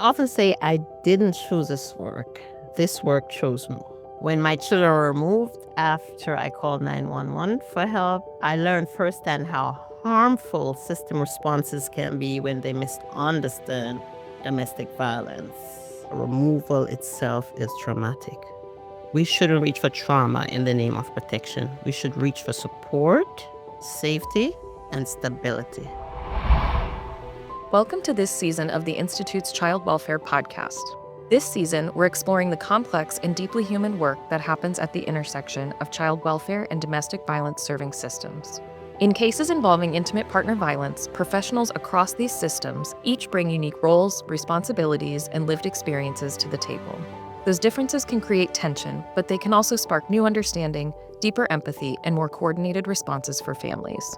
often say I didn't choose this work. This work chose me. When my children were removed after I called 911 for help, I learned firsthand how harmful system responses can be when they misunderstand domestic violence. Removal itself is traumatic. We shouldn't reach for trauma in the name of protection. We should reach for support, safety, and stability. Welcome to this season of the Institute's Child Welfare Podcast. This season, we're exploring the complex and deeply human work that happens at the intersection of child welfare and domestic violence serving systems. In cases involving intimate partner violence, professionals across these systems each bring unique roles, responsibilities, and lived experiences to the table. Those differences can create tension, but they can also spark new understanding, deeper empathy, and more coordinated responses for families.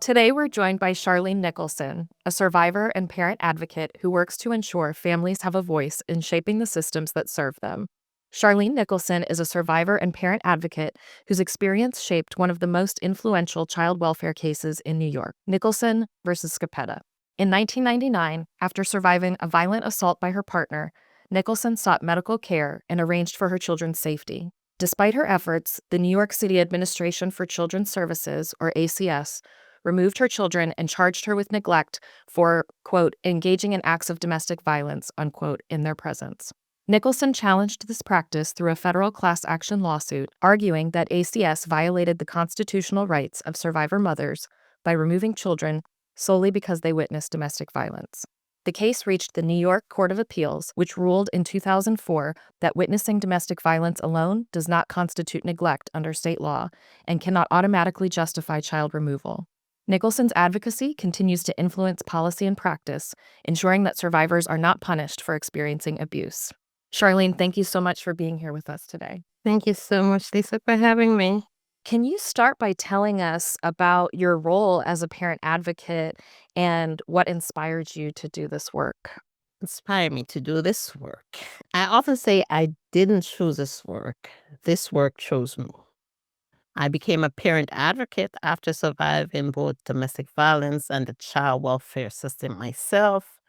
Today, we're joined by Sharwline Nicholson, a survivor and parent advocate who works to ensure families have a voice in shaping the systems that serve them. Sharwline Nicholson is a survivor and parent advocate whose experience shaped one of the most influential child welfare cases in New York, Nicholson versus Scappetta. In 1999, after surviving a violent assault by her partner, Nicholson sought medical care and arranged for her children's safety. Despite her efforts, the New York City Administration for Children's Services, or ACS, removed her children and charged her with neglect for, quote, engaging in acts of domestic violence, unquote, in their presence. Nicholson challenged this practice through a federal class action lawsuit, arguing that ACS violated the constitutional rights of survivor mothers by removing children solely because they witnessed domestic violence. The case reached the New York Court of Appeals, which ruled in 2004 that witnessing domestic violence alone does not constitute neglect under state law and cannot automatically justify child removal. Nicholson's advocacy continues to influence policy and practice, ensuring that survivors are not punished for experiencing abuse. Sharwline, thank you so much for being here with us today. Thank you so much, Lisa, for having me. Can you start by telling us about your role as a parent advocate and what inspired you to do this work? Inspired me to do this work. I often say I didn't choose this work. This work chose me. I became a parent advocate after surviving both domestic violence and the child welfare system myself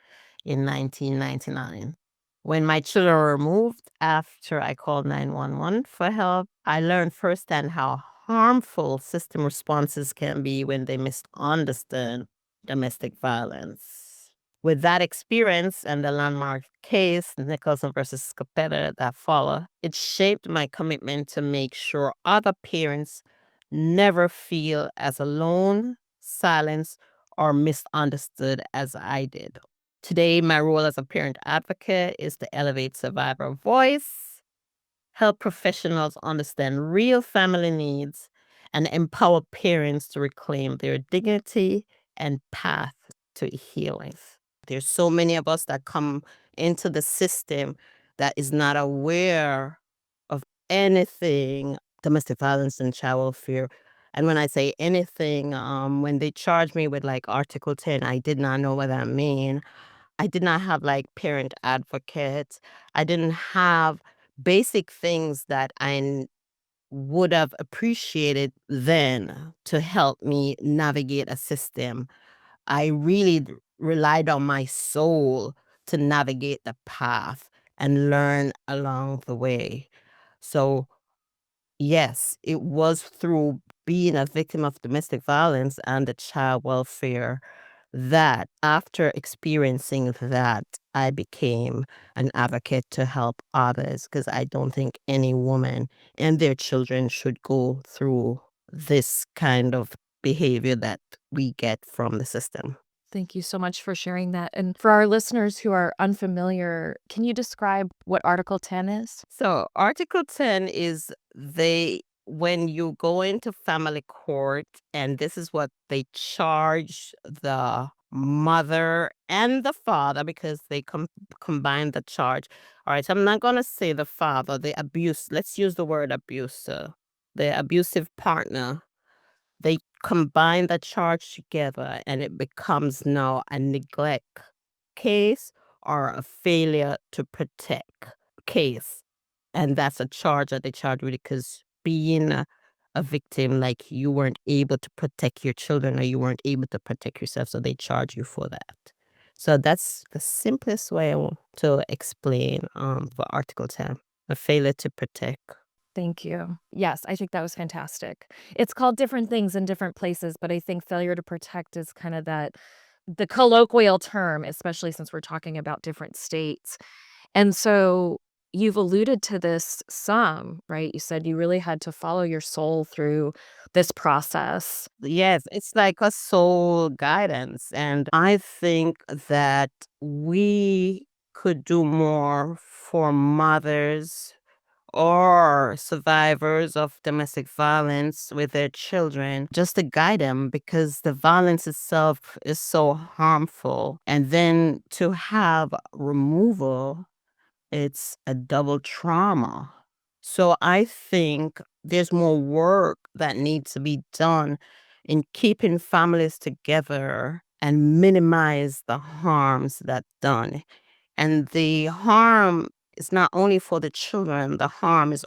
in 1999. When my children were removed after I called 911 for help, I learned firsthand how harmful system responses can be when they misunderstand domestic violence. With that experience and the landmark case, Nicholson versus Scappetta, that followed, it shaped my commitment to make sure other parents never feel as alone, silenced, or misunderstood as I did. Today, my role as a parent advocate is to elevate survivor voice, help professionals understand real family needs, and empower parents to reclaim their dignity and path to healing. There's so many of us that come into the system that is not aware of anything domestic violence and child welfare. And when I say anything, when they charged me with like Article 10, I did not know what that mean. I did not have like parent advocates. I didn't have basic things that would have appreciated then to help me navigate a system. I really relied on my soul to navigate the path and learn along the way. So, yes, it was through being a victim of domestic violence and the child welfare that after experiencing that, I became an advocate to help others because I don't think any woman and their children should go through this kind of behavior that we get from the system. Thank you so much for sharing that. And for our listeners who are unfamiliar, can you describe what Article 10 is? So Article 10 is when you go into family court, and this is what they charge the mother and the father because they combine the charge. All right, so I'm not going to say the father, the abuse. Let's use the word abuser, the abusive partner. They combine the charge together and it becomes now a neglect case or a failure to protect case. And that's a charge that they charge with because being a victim, like you weren't able to protect your children or you weren't able to protect yourself, so they charge you for that. So that's the simplest way to explain for Article 10, a failure to protect. Thank you. Yes, I think that was fantastic. It's called different things in different places, but I think failure to protect is kind of the colloquial term, especially since we're talking about different states. And so you've alluded to this some, right? You said you really had to follow your soul through this process. Yes, it's like a soul guidance. And I think that we could do more for mothers or survivors of domestic violence with their children, just to guide them, because the violence itself is so harmful. And then to have removal, it's a double trauma. So I think there's more work that needs to be done in keeping families together and minimize the harms that done. And the harm is not only for the children, the harm is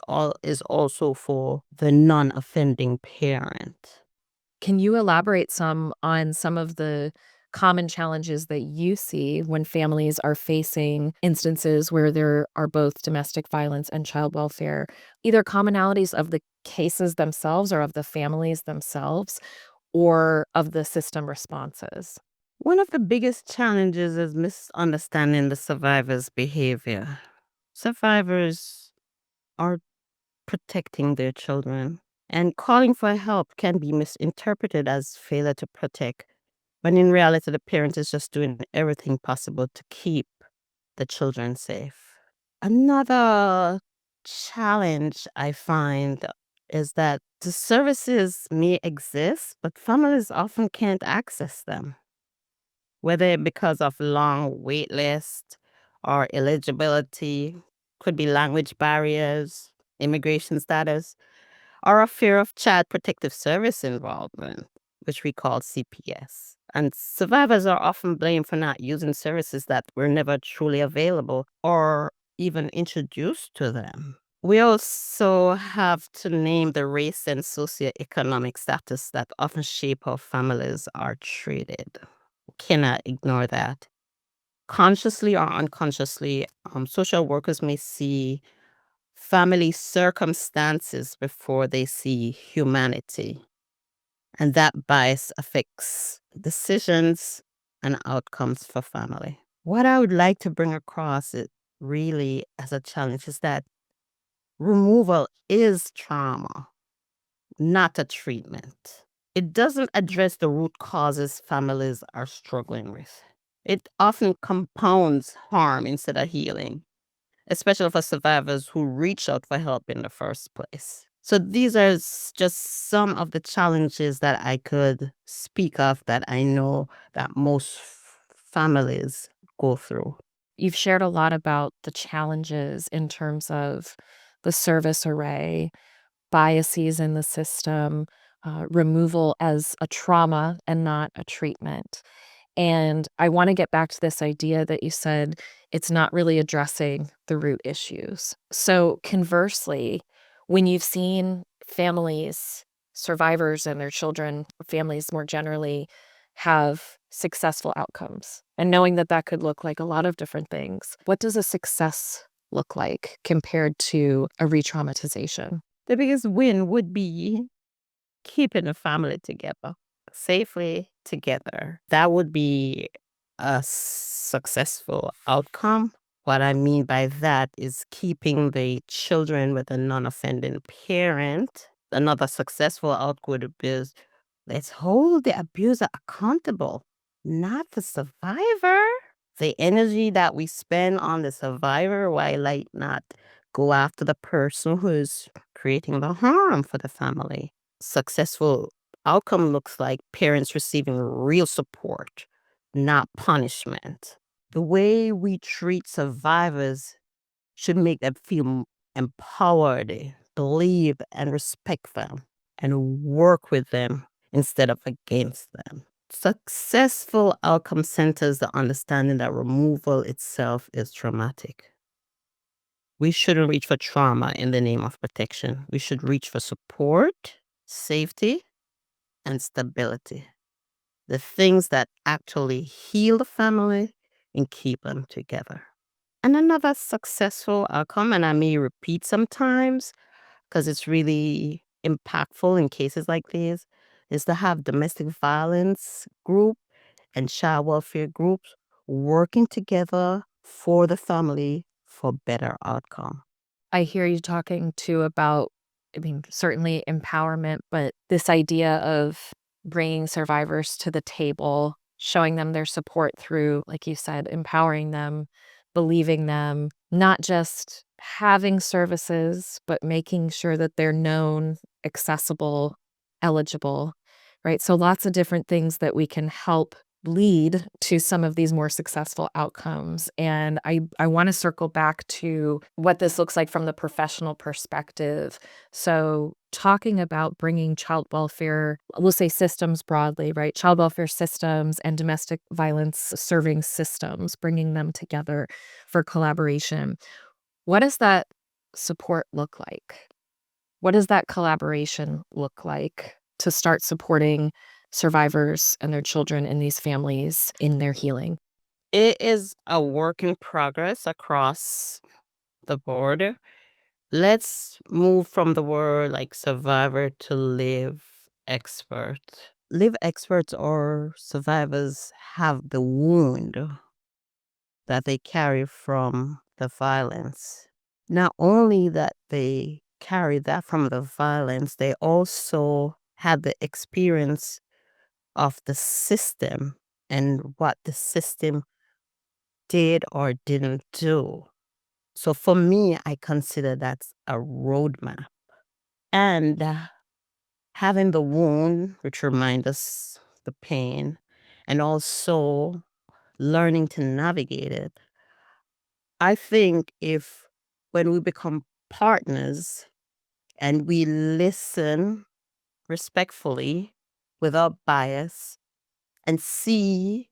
also for the non-offending parent. Can you elaborate some on some of the common challenges that you see when families are facing instances where there are both domestic violence and child welfare? Either commonalities of the cases themselves or of the families themselves or of the system responses? One of the biggest challenges is misunderstanding the survivor's behavior. Survivors are protecting their children, and calling for help can be misinterpreted as failure to protect, when in reality, the parent is just doing everything possible to keep the children safe. Another challenge I find is that the services may exist, but families often can't access them, whether because of long wait lists or eligibility, could be language barriers, immigration status, or a fear of child protective service involvement, which we call CPS. And survivors are often blamed for not using services that were never truly available or even introduced to them. We also have to name the race and socioeconomic status that often shape how families are treated. Cannot ignore that. Consciously or unconsciously, social workers may see family circumstances before they see humanity. And that bias affects decisions and outcomes for family. What I would like to bring across it really as a challenge is that removal is trauma, not a treatment. It doesn't address the root causes families are struggling with. It often compounds harm instead of healing, especially for survivors who reach out for help in the first place. So these are just some of the challenges that I could speak of that I know that most families go through. You've shared a lot about the challenges in terms of the service array, biases in the system, removal as a trauma and not a treatment. And I wanna get back to this idea that you said it's not really addressing the root issues. So, conversely, when you've seen families, survivors and their children, families more generally, have successful outcomes, and knowing that that could look like a lot of different things, what does a success look like compared to a re-traumatization? The biggest win would be keeping a family together, safely together. That would be a successful outcome. What I mean by that is keeping the children with a non-offending parent. Another successful outcome is let's hold the abuser accountable, not the survivor. The energy that we spend on the survivor, why like not go after the person who's creating the harm for the family? Successful outcome looks like parents receiving real support, not punishment. The way we treat survivors should make them feel empowered, believe and respect them, and work with them instead of against them. Successful outcome centers the understanding that removal itself is traumatic. We shouldn't reach for trauma in the name of protection. We should reach for support, safety, and stability. The things that actually heal the family and keep them together. And another successful outcome, and I may repeat sometimes because it's really impactful in cases like these, is to have domestic violence group and child welfare groups working together for the family for better outcome. I hear you talking too about, I mean, certainly empowerment, but this idea of bringing survivors to the table, showing them their support through, like you said, empowering them, believing them, not just having services, but making sure that they're known, accessible, eligible, right? So lots of different things that we can help lead to some of these more successful outcomes. And I want to circle back to what this looks like from the professional perspective. So, talking about bringing child welfare, we'll say systems broadly, right? Child welfare systems and domestic violence serving systems, bringing them together for collaboration. What does that support look like? What does that collaboration look like to start supporting survivors and their children in these families in their healing? It is a work in progress across the board. Let's move from the word like survivor to live expert. Live experts or survivors have the wound that they carry from the violence. Not only that they carry that from the violence, they also had the experience of the system and what the system did or didn't do. So for me, I consider that's a roadmap. And having the wound, which reminds us the pain, and also learning to navigate it. I think if when we become partners and we listen respectfully without bias and see,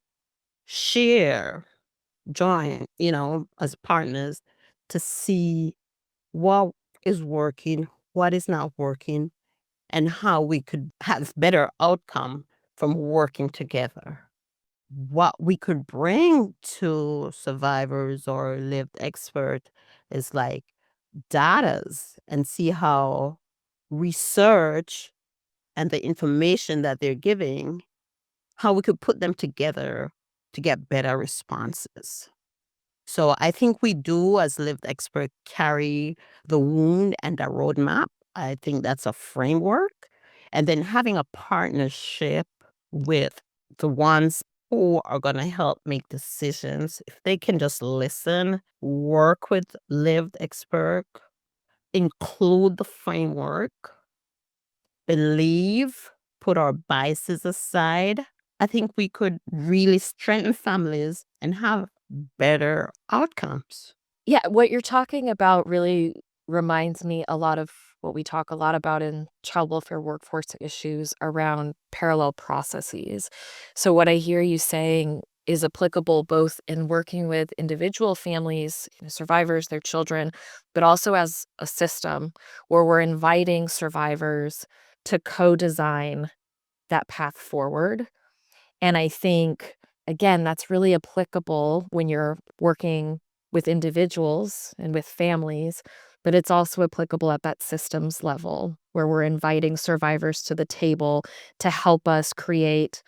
share, join, as partners to see what is working, what is not working, and how we could have better outcome from working together. What we could bring to survivors or lived expert is like datas and see how research and the information that they're giving, how we could put them together to get better responses. So I think we do, as lived expert, carry the wound and the roadmap. I think that's a framework. And then having a partnership with the ones who are going to help make decisions. If they can just listen, work with lived expert, include the framework, believe, put our biases aside, I think we could really strengthen families and have better outcomes. Yeah, what you're talking about really reminds me a lot of what we talk a lot about in child welfare workforce issues around parallel processes. So, what I hear you saying is applicable both in working with individual families, survivors, their children, but also as a system where we're inviting survivors to co design that path forward. And I think, again, that's really applicable when you're working with individuals and with families, but it's also applicable at that systems level where we're inviting survivors to the table to help us create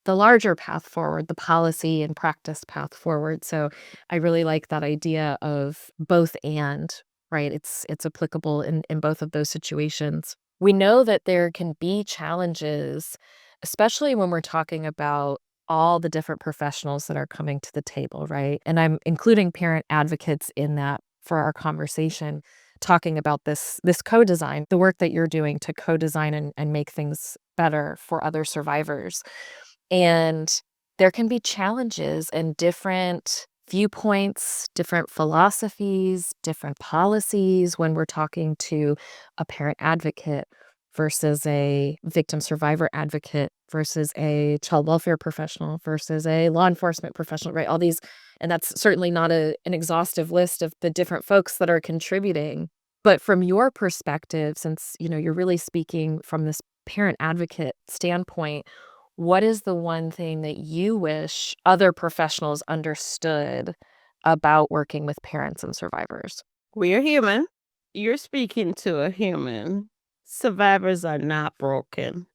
the larger path forward, the policy and practice path forward. So I really like that idea of both and, right? It's applicable in both of those situations. We know that there can be challenges, especially when we're talking about all the different professionals that are coming to the table, right? And I'm including parent advocates in that for our conversation, talking about this co-design, the work that you're doing to co-design and make things better for other survivors. And there can be challenges and different viewpoints, different philosophies, different policies when we're talking to a parent advocate versus a victim survivor advocate versus a child welfare professional versus a law enforcement professional, right? All these, and that's certainly not an exhaustive list of the different folks that are contributing. But from your perspective, since you're really speaking from this parent advocate standpoint, What is the one thing that you wish other professionals understood about working with parents and survivors? We're human. You're speaking to a human. Survivors are not broken.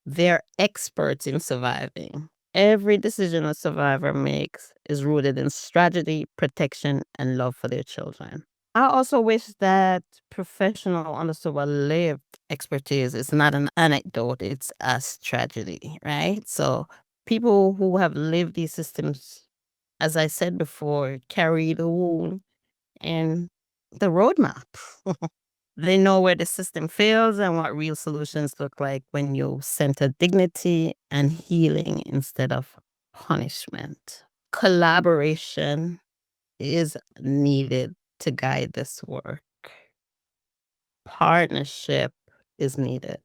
They're experts in surviving. Every decision a survivor makes is rooted in strategy, protection, and love for their children. I also wish that professional understood what lived expertise is not an anecdote, it's a tragedy, right? So people who have lived these systems, as I said before, carry the wound and the roadmap. They know where the system fails and what real solutions look like when you center dignity and healing instead of punishment. Collaboration is needed to guide this work. Partnership is needed,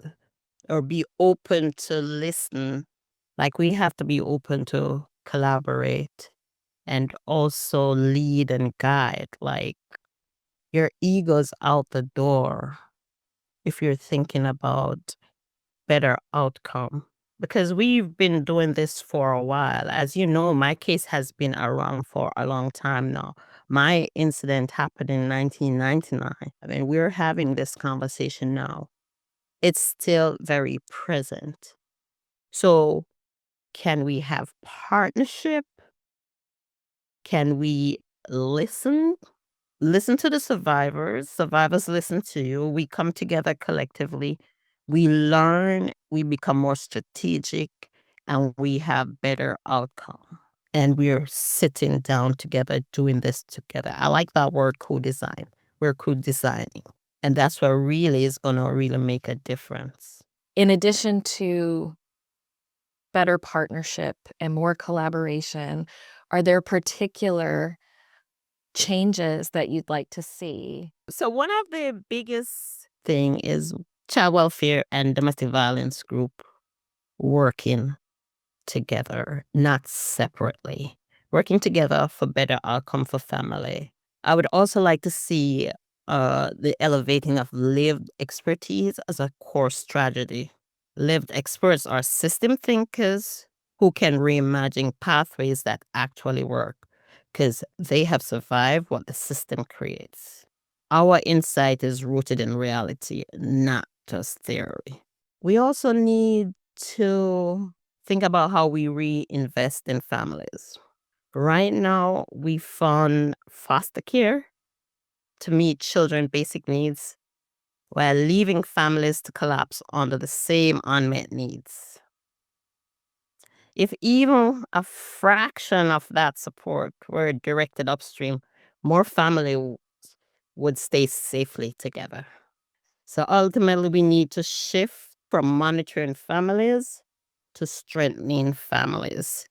or be open to listen. Like we have to be open to collaborate and also lead and guide. Like your ego's out the door if you're thinking about better outcome. Because we've been doing this for a while. As you know, my case has been around for a long time now. My incident happened in 1999. I mean, we're having this conversation now. It's still very present. So, can we have partnership? Can we listen? Listen to the survivors. Survivors listen to you. We come together collectively. We learn, we become more strategic, and we have better outcome. And we're sitting down together doing this together. I like that word co-design. We're co-designing. And that's what really is going to really make a difference. In addition to better partnership and more collaboration, are there particular changes that you'd like to see? So one of the biggest thing is child welfare and domestic violence group working together, not separately, working together for better outcome for family. I would also like to see the elevating of lived expertise as a core strategy. Lived experts are system thinkers who can reimagine pathways that actually work because they have survived what the system creates. Our insight is rooted in reality, not just theory. We also need to think about how we reinvest in families. Right now, we fund foster care to meet children's basic needs while leaving families to collapse under the same unmet needs. If even a fraction of that support were directed upstream, more families would stay safely together. So ultimately, we need to shift from monitoring families to strengthening families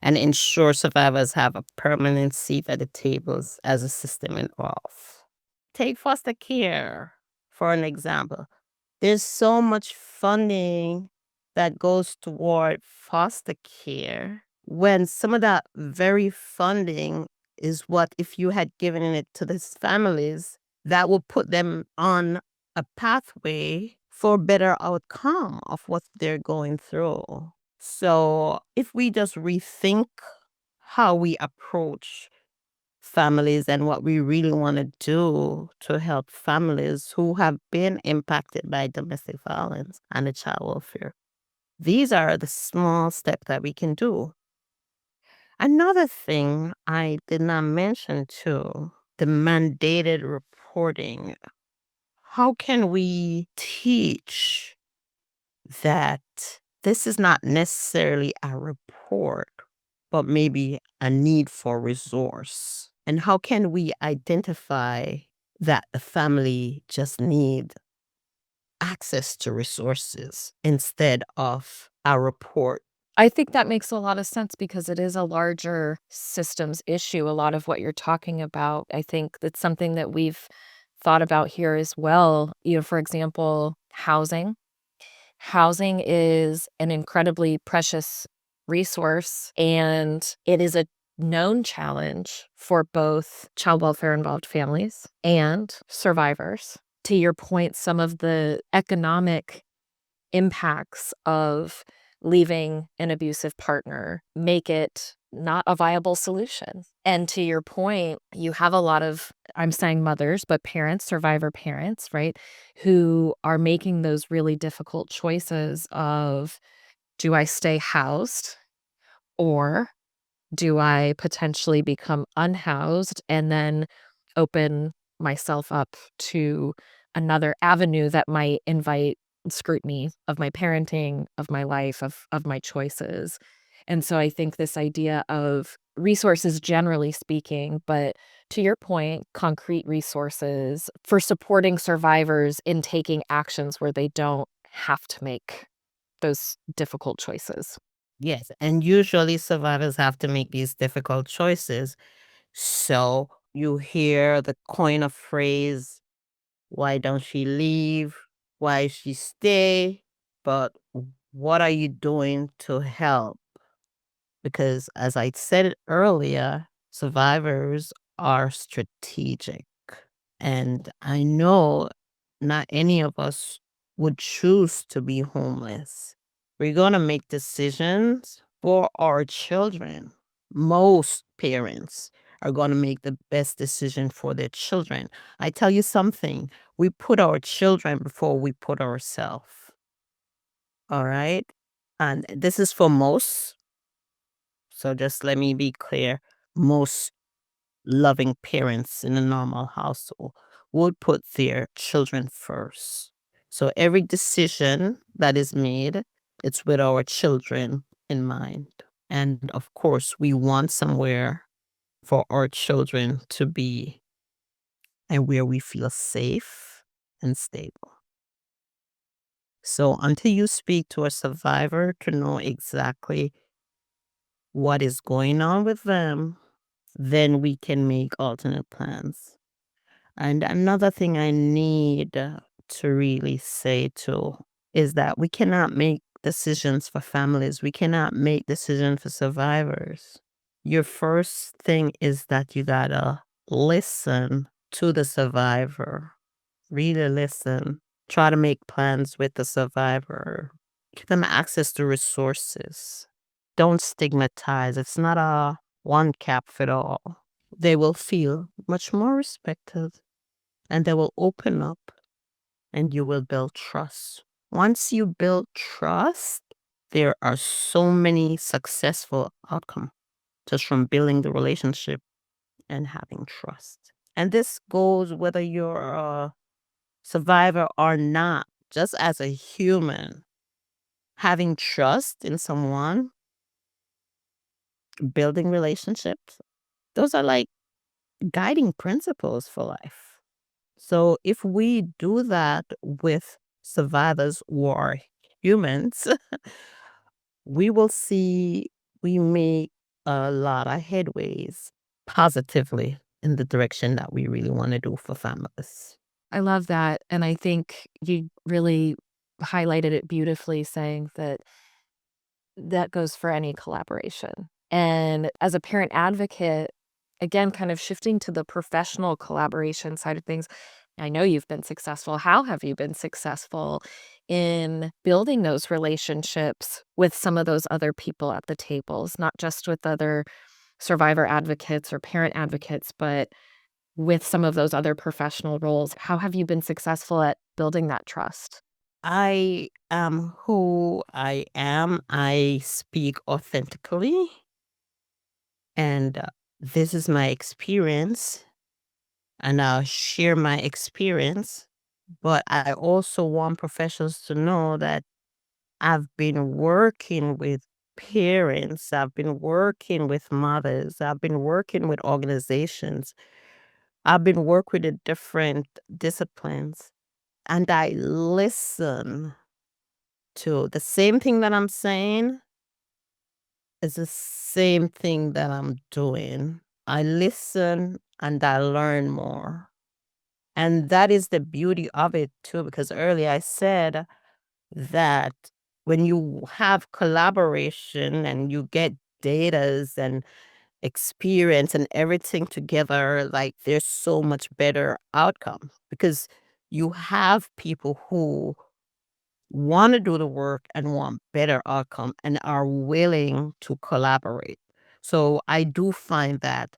and ensure survivors have a permanent seat at the tables as the system evolves. Take foster care for an example. There's so much funding that goes toward foster care when some of that very funding is what, if you had given it to these families, that would put them on a pathway for better outcome of what they're going through. So if we just rethink how we approach families and what we really want to do to help families who have been impacted by domestic violence and the child welfare. These are the small steps that we can do. Another thing I did not mention too, the mandated reporting. How can we teach that this is not necessarily a report, but maybe a need for resource? And how can we identify that the family just need access to resources instead of a report? I think that makes a lot of sense because it is a larger systems issue, a lot of what you're talking about. I think that's something that we've thought about here as well. For example, housing. Housing is an incredibly precious resource, and it is a known challenge for both child welfare involved families and survivors. To your point, some of the economic impacts of leaving an abusive partner make it not a viable solution. And to your point, you have a lot of, I'm saying mothers, but parents, survivor parents, right, who are making those really difficult choices of, do I stay housed, or do I potentially become unhoused and then open myself up to another avenue that might invite scrutiny of my parenting, of my life, of my choices? And so I think this idea of resources generally speaking, but to your point, concrete resources for supporting survivors in taking actions where they don't have to make those difficult choices. Yes, and usually survivors have to make these difficult choices. So you hear the coin of phrase, why don't she leave? Why she stay? But what are you doing to help? Because as I said earlier, survivors are strategic. And I know not any of us would choose to be homeless. We're going to make decisions for our children. Most parents are going to make the best decision for their children. I tell you something, we put our children before we put ourselves. All right. And this is for most. So just let me be clear. Most loving parents in a normal household would put their children first. So every decision that is made, it's with our children in mind. And of course, we want somewhere for our children to be and where we feel safe and stable. So until you speak to a survivor to know exactly what is going on with them, then we can make alternate plans. And another thing I need to really say too is that we cannot make decisions for families. We cannot make decisions for survivors. Your first thing is that you gotta listen to the survivor. Really listen. Try to make plans with the survivor. Give them access to resources. Don't stigmatize. It's not a one cap fit all. They will feel much more respected and they will open up and you will build trust. Once you build trust, there are so many successful outcomes just from building the relationship and having trust. And this goes whether you're a survivor or not, just as a human, having trust in someone, building relationships, those are like guiding principles for life. So if we do that with survivors who are humans, we will see we make a lot of headways positively in the direction that we really want to do for families. I love that, and I think you really highlighted it beautifully saying that that goes for any collaboration. And as a parent advocate, again, kind of shifting to the professional collaboration side of things, I know you've been successful. How have you been successful in building those relationships with some of those other people at the tables, not just with other survivor advocates or parent advocates, but with some of those other professional roles? How have you been successful at building that trust? I am who I am. I speak authentically, and this is my experience, and I'll share my experience. But I also want professionals to know that I've been working with parents, I've been working with mothers, I've been working with organizations, I've been working with different disciplines, and I listen to the same thing that I'm saying is the same thing that I'm doing. I listen and I learn more. And that is the beauty of it too, because earlier I said that when you have collaboration and you get datas and experience and everything together, like there's so much better outcome because you have people who want to do the work and want better outcome and are willing to collaborate. So I do find that,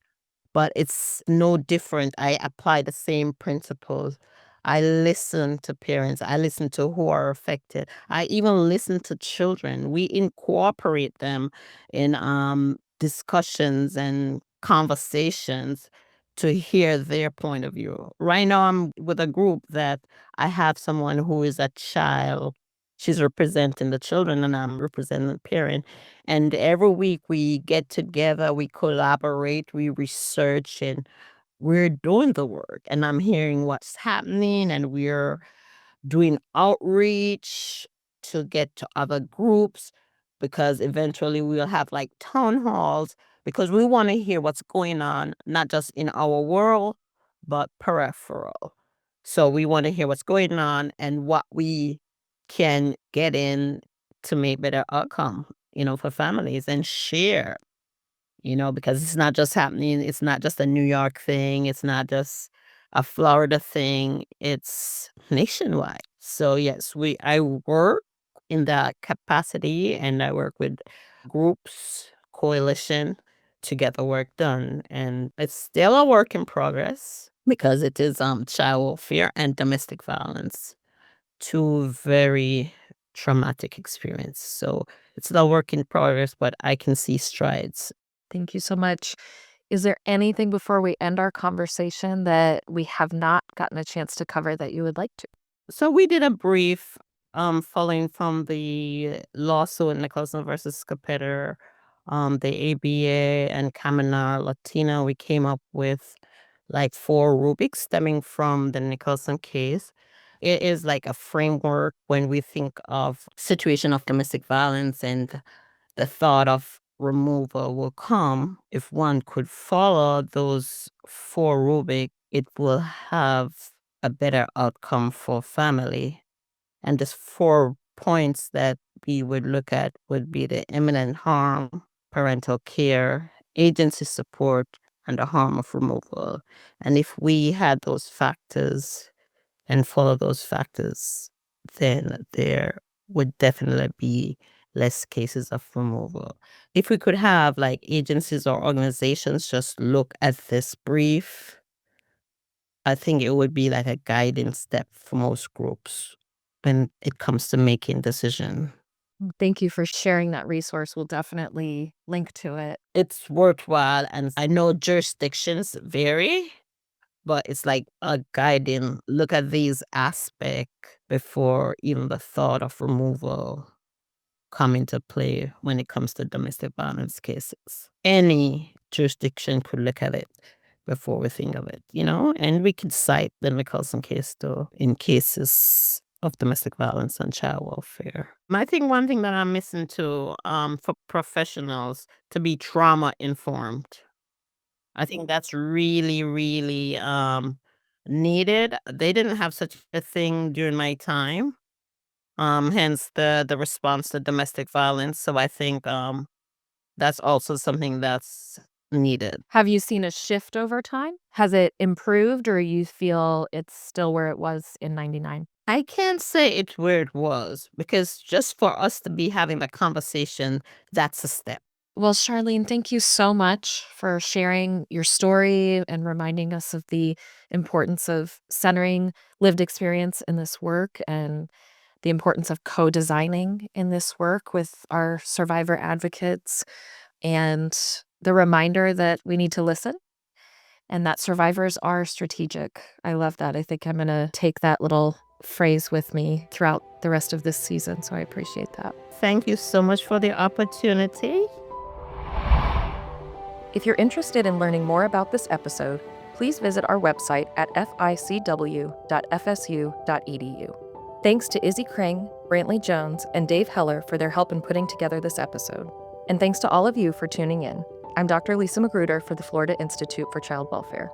but it's no different. I apply the same principles. I listen to parents. I listen to who are affected. I even listen to children. We incorporate them in discussions and conversations to hear their point of view. Right now, I'm with a group that I have someone who is a child. She's representing the children, and I'm representing the parent. And every week we get together, we collaborate, we research, and we're doing the work. And I'm hearing what's happening, and we're doing outreach to get to other groups because eventually we'll have like town halls because we want to hear what's going on, not just in our world, but peripheral. So we want to hear what's going on and what we can get in to make better outcome, for families and share, because it's not just happening. It's not just a New York thing. It's not just a Florida thing. It's nationwide. So yes, I work in that capacity and I work with groups, coalition to get the work done. And it's still a work in progress because it is child welfare and domestic violence, two very traumatic experience. So it's still a work in progress, but I can see strides. Thank you so much. Is there anything before we end our conversation that we have not gotten a chance to cover that you would like to? So we did a brief following from the lawsuit Nicholson versus Capeter, the ABA and Kamina Latina. We came up with like four rubrics stemming from the Nicholson case. It is like a framework when we think of situation of domestic violence, and the thought of removal will come if one could follow those four rubric. It will have a better outcome for family. And just 4 points that we would look at would be the imminent harm, parental care, agency support, and the harm of removal. And if we had those factors and follow those factors, then there would definitely be less cases of removal. If we could have like agencies or organizations just look at this brief, I think it would be like a guiding step for most groups when it comes to making decision. Thank you for sharing that resource. We'll definitely link to it. It's worthwhile, and I know jurisdictions vary, but it's like a guiding look at these aspects before even the thought of removal come into play when it comes to domestic violence cases. Any jurisdiction could look at it before we think of it. And we could cite the Nicholson case too in cases of domestic violence and child welfare. I think one thing that I'm missing too, for professionals to be trauma informed. I think that's really, really needed. They didn't have such a thing during my time. Hence the response to domestic violence. So I think that's also something that's needed. Have you seen a shift over time? Has it improved or you feel it's still where it was in 99? I can't say it's where it was because just for us to be having a conversation, that's a step. Well, Charlene, thank you so much for sharing your story and reminding us of the importance of centering lived experience in this work and the importance of co-designing in this work with our survivor advocates and the reminder that we need to listen and that survivors are strategic. I love that. I think I'm going to take that little phrase with me throughout the rest of this season, so I appreciate that. Thank you so much for the opportunity. If you're interested in learning more about this episode, please visit our website at ficw.fsu.edu. Thanks to Izzy Krang, Brantley Jones, and Dave Heller for their help in putting together this episode. And thanks to all of you for tuning in. I'm Dr. Lisa Magruder for the Florida Institute for Child Welfare.